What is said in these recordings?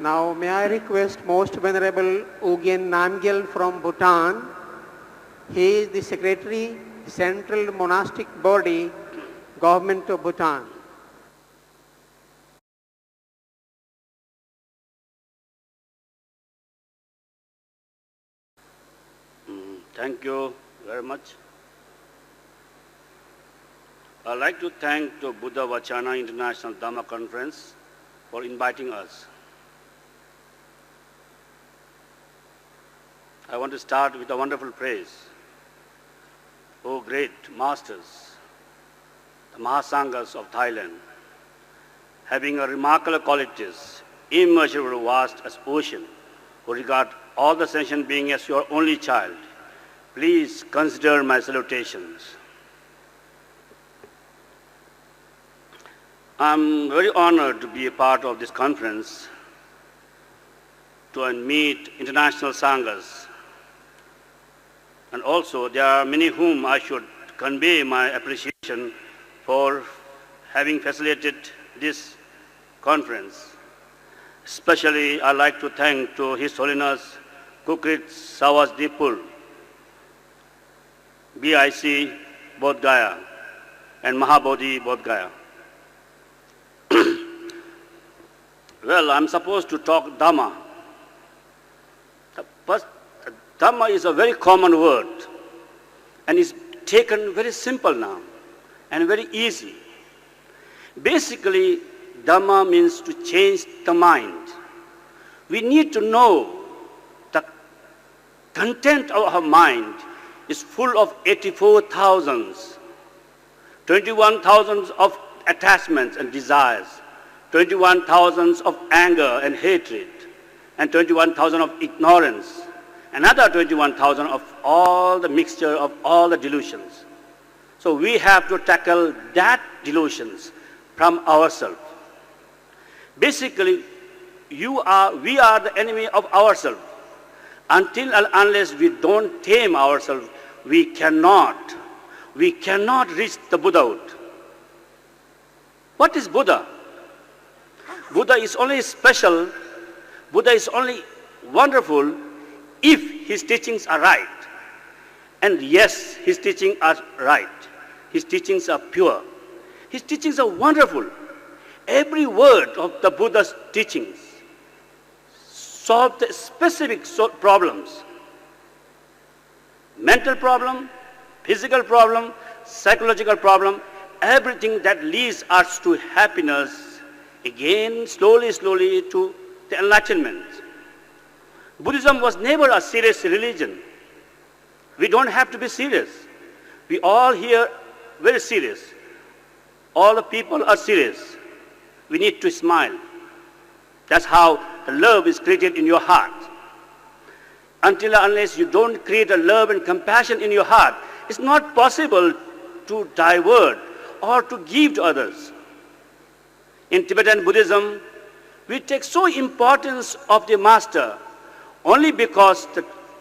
Now, may I request Most Venerable Ugyen Namgyal from Bhutan. He is the Secretary, Central Monastic Body, Government of Bhutan. Thank you very much. I'd like to thank the Buddha Vachana International Dhamma Conference for inviting us. I want to start with a wonderful praise. O great masters, the Mahasanghas of Thailand, having a remarkable qualities, immeasurable vast as ocean, who regard all the sentient beings as your only child, please consider my salutations. I'm very honored to be a part of this conference to meet international Sanghas. And also, there are many whom I should convey my appreciation for having facilitated this conference. Especially, I'd like to thank to His Holiness Kukrit Sawas Dipul, BIC Bodh Gaya, and Mahabodhi Bodh Gaya. Well, I'm supposed to talk Dhamma. But Dhamma is a very common word and is taken very simple now and very easy. Basically, Dhamma means to change the mind. We need to know the content of our mind is full of 84,000, 21,000 of attachments and desires, 21,000 of anger and hatred, and 21,000 of ignorance, another 21,000 of all the mixture of all the delusions. So we have to tackle that delusions from ourselves. Basically, we are the enemy of ourselves. Until and unless we don't tame ourselves, we cannot reach the Buddhahood. What is Buddha? Buddha is only special, Buddha is only wonderful if his teachings are right. And yes, his teachings are right. His teachings are pure. His teachings are wonderful. Every word of the Buddha's teachings solve the specific problems. Mental problem, physical problem, psychological problem, everything that leads us to happiness, again, slowly to the enlightenment. Buddhism was never a serious religion. We don't have to be serious. We all here very serious. All the people are serious. We need to smile. That's how the love is created in your heart. Until and unless you don't create a love and compassion in your heart, it's not possible to divert or to give to others. In Tibetan Buddhism, we take so importance of the master only because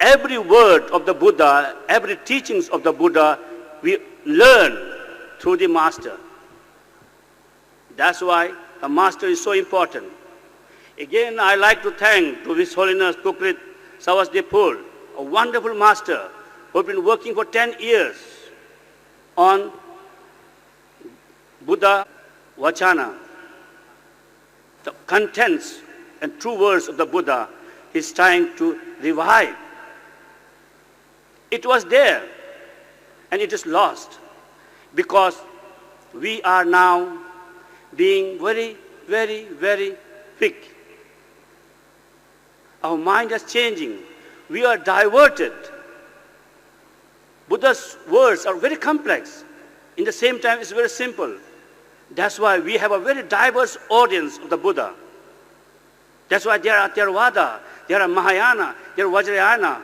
every word of the Buddha, every teachings of the Buddha, we learn through the master. That's why the master is so important. Again, I like to thank to His Holiness Kukrit Sawas Dipul, a wonderful master who has been working for 10 years on Buddha Vachana, the contents and true words of the Buddha, he's trying to revive. It was there, and it is lost, because we are now being very, very, very quick. Our mind is changing. We are diverted. Buddha's words are very complex. In the same time, it's very simple. That's why we have a very diverse audience of the Buddha. That's why there are Theravada, there are Mahayana, there are Vajrayana.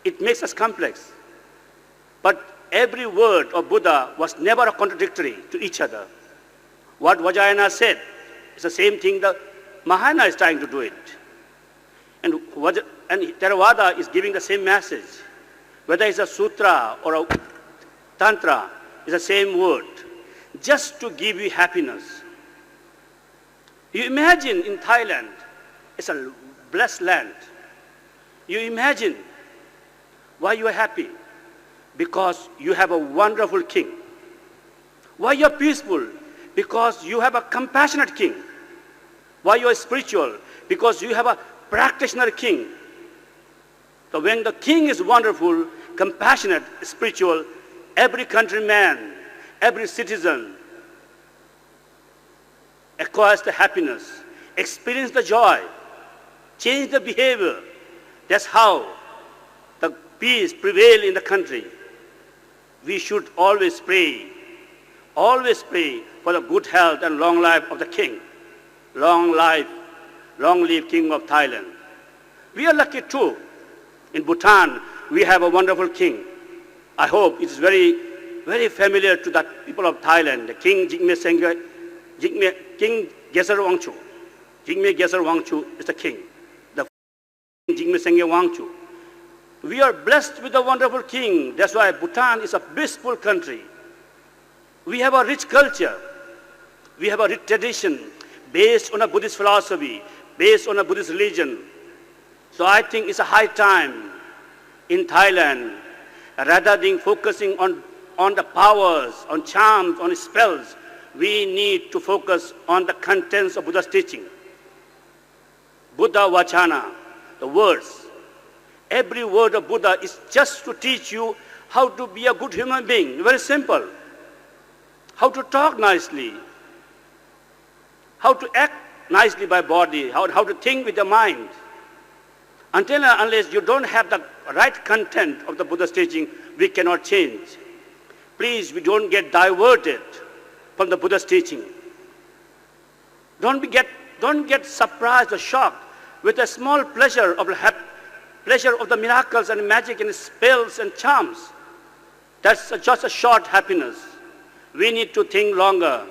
It makes us complex. But every word of Buddha was never contradictory to each other. What Vajrayana said is the same thing that Mahayana is trying to do it. And Theravada is giving the same message. Whether it's a sutra or a tantra, it's the same word. Just to give you happiness. You imagine in Thailand, it's a blessed land. You imagine why you are happy. Because you have a wonderful king. Why you are peaceful? Because you have a compassionate king. Why you are spiritual? Because you have a practitioner king. So when the king is wonderful, compassionate, spiritual, every countryman, every citizen acquires the happiness, experience the joy, change the behavior. That's how the peace prevails in the country. We should always pray for the good health and long life of the king. Long life, long live King of Thailand. We are lucky too. In Bhutan, we have a wonderful king. I hope it is very, very familiar to the people of Thailand. The King King Gesar Wangchu. Jigme Gesar Wangchu is the king. The Jigme Sengye Wangchu. We are blessed with a wonderful king. That's why Bhutan is a peaceful country. We have a rich culture. We have a rich tradition based on a Buddhist philosophy, based on a Buddhist religion. So I think it's a high time in Thailand, rather than focusing on the powers, on charms, on spells, we need to focus on the contents of Buddha's teaching. Buddha Vachana, the words. Every word of Buddha is just to teach you how to be a good human being. Very simple. How to talk nicely. How to act nicely by body. How to think with the mind. Until and unless you don't have the right content of the Buddha's teaching, we cannot change. Please, we don't get diverted from the Buddha's teaching. Don't get surprised or shocked with a small pleasure of the miracles and magic and spells and charms. That's just a short happiness. We need to think longer.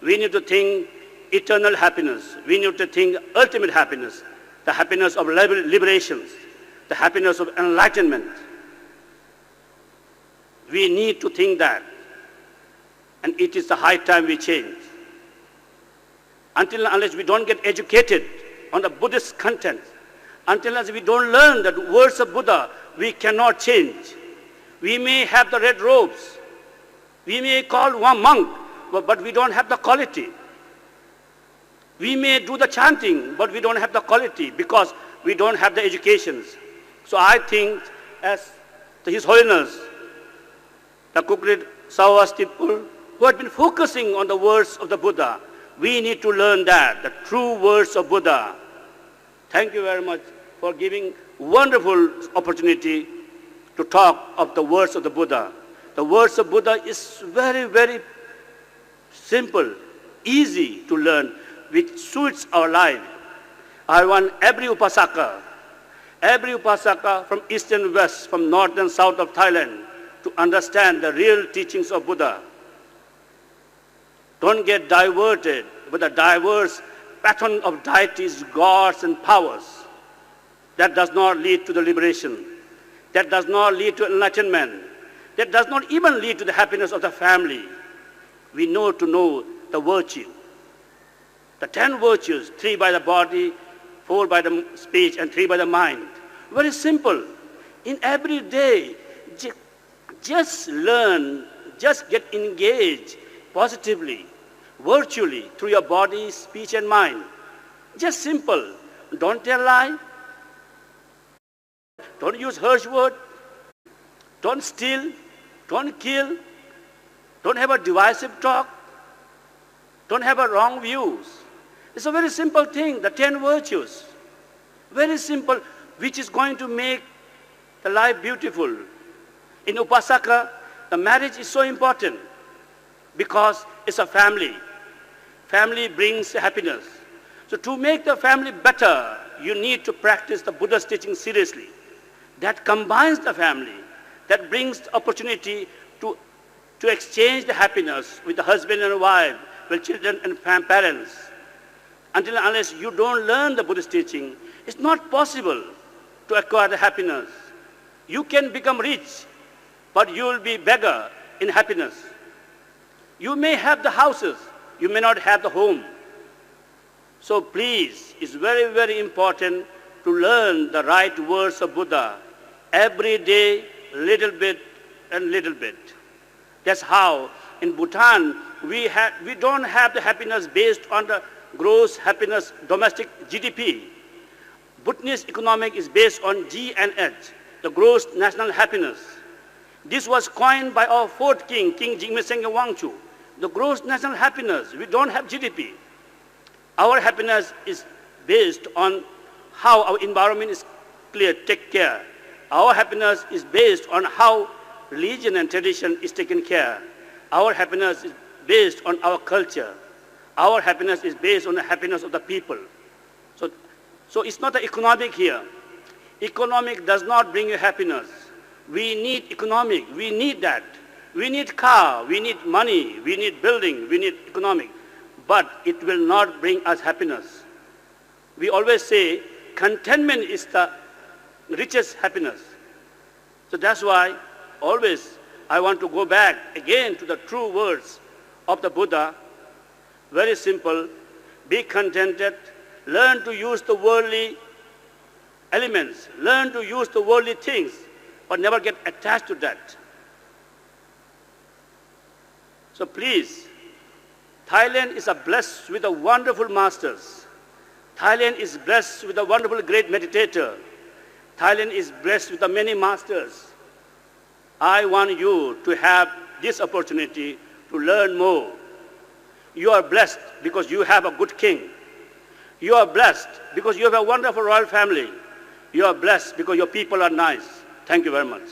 We need to think eternal happiness. We need to think ultimate happiness, the happiness of liberations, the happiness of enlightenment. We need to think that. And it is the high time we change. Until and unless we don't get educated on the Buddhist content, until as we don't learn the words of Buddha, we cannot change. We may have the red robes. We may call one monk, but we don't have the quality. We may do the chanting, but we don't have the quality because we don't have the educations. So I think as His Holiness, the Kukrit Sawastipul, who had been focusing on the words of the Buddha, we need to learn that, the true words of Buddha. Thank you very much for giving wonderful opportunity to talk of the words of the Buddha. The words of Buddha is very, very simple, easy to learn, which suits our life. I want every upasaka from east and west, from north and south of Thailand, to understand the real teachings of Buddha. Don't get diverted with a diverse pattern of deities, gods, and powers. That does not lead to the liberation. That does not lead to enlightenment. That does not even lead to the happiness of the family. We know to know the virtue. The 10 virtues, 3 by the body, 4 by the speech, and 3 by the mind. Very simple. In every day, Just learn, just get engaged positively, virtually, through your body, speech, and mind. Just simple. Don't tell lie. Don't use harsh word. Don't steal. Don't kill. Don't have a divisive talk. Don't have a wrong views. It's a very simple thing, the 10 virtues. Very simple, which is going to make the life beautiful. In Upasaka, the marriage is so important because it's a family. Family brings happiness. So to make the family better, you need to practice the Buddha's teaching seriously. That combines the family, that brings the opportunity to exchange the happiness with the husband and wife, with children and parents. Until and unless you don't learn the Buddhist teaching, it's not possible to acquire the happiness. You can become rich, but you will be beggar in happiness. You may have the houses, you may not have the home. So please, it's very, very important to learn the right words of Buddha. Every day, little bit and little bit. That's how in Bhutan, we don't have the happiness based on the gross happiness, domestic GDP. Bhutanese economic is based on G&H, the gross national happiness. This was coined by our fourth king, King Jigme Sengye Wangchu. The gross national happiness, we don't have GDP. Our happiness is based on how our environment is clear, take care. Our happiness is based on how religion and tradition is taken care. Our happiness is based on our culture. Our happiness is based on the happiness of the people. So it's not the economic here. Economic does not bring you happiness. We need economic, we need that. We need car, we need money, we need building, we need economic. But it will not bring us happiness. We always say contentment is the richest happiness. So that's why always I want to go back again to the true words of the Buddha. Very simple, be contented, learn to use the worldly elements, learn to use the worldly things, but never get attached to that. So please, Thailand is blessed with a wonderful masters. Thailand is blessed with a wonderful great meditator. Thailand is blessed with many masters. I want you to have this opportunity to learn more. You are blessed because you have a good king. You are blessed because you have a wonderful royal family. You are blessed because your people are nice. Thank you very much.